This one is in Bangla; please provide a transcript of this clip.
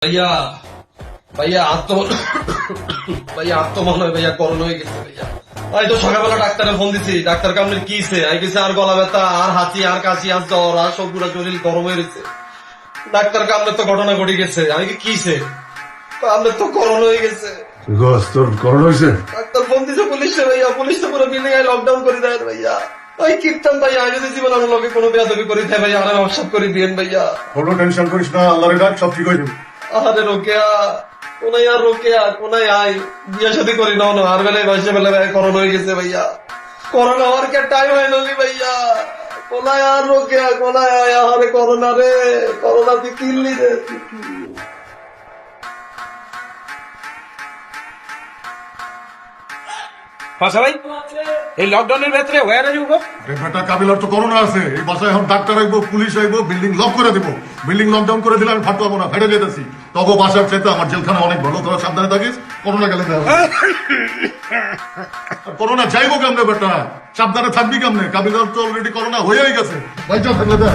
ভাইয়া ভাইয়া ভাইয়া মনে হয় ভাইয়া করোনা হয়ে গেছে ভাইয়া। এই তো সকালবেলা ডাক্তারে ফোন দিছি, ডাক্তার কামনে কিছে আই গেছে, আর গলা ব্যথা আর হাঁচি আর কাশি আর জ্বর আর সবগুলা শরীর গরম হয়ে গেছে। ডাক্তার কামনে তো ঘটনা ঘটে গেছে, আমি কি কিছে আপনার তো করোনা হয়ে গেছে। তোর করোনা হয়েছে? ডাক্তার ফোন দিছে পুলিশে ভাইয়া, পুলিশ তো পুরো বিল্ডিং এ লকডাউন করে দেয় ভাইয়া। ওই কীর্তন ভাইয়া, আমি যদি জীবন আমার লগে কোনো বেয়াদবি করি তাই ভাইয়া আমার অবসাদ করে দিয়েন ভাইয়া। কোনো টেনশন করিস না, আল্লাহর ডাক, সব ঠিক হয়ে যাবে। আরে রোকেয়া কোনাই আর রোকেয়া কোনাই আই বিয়ে শাদী করি না আর বেলায় বয়সে বেলায় ভাই করোনা হয়ে গেছে ভাইয়া। করোনা হওয়ার কে টাইম হয় নালি ভাইয়া। কোনায় আর রোকেয়া কোনায় আয়, আরে করোনা রে, করোনা তুই কিনলি রে। পাশা ভাই এই লকডাউনের ভেতরে ওয়ার আজ বেটা কাবিলার তো করোনা আছে, এই বাসায় এখন ডাক্তার আইবো, পুলিশ আইবো, বিল্ডিং লক করে দিব। বিল্ডিং লকডাউন করে দিলে আমি ফাটবো না, ফেটে যেতেছি। তবু বাসার চাইতে আমার জেলখানা অনেক ভালো, তোরা সাবধানে থাকিস। করোনা গেলে করোনা যাইবো কেমনে বেটা, সাবধানে থাকবি কেমনে? কাবিলার তো অলরেডি করোনা হয়েই গেছে। ভাই চল থাকলে দেখ।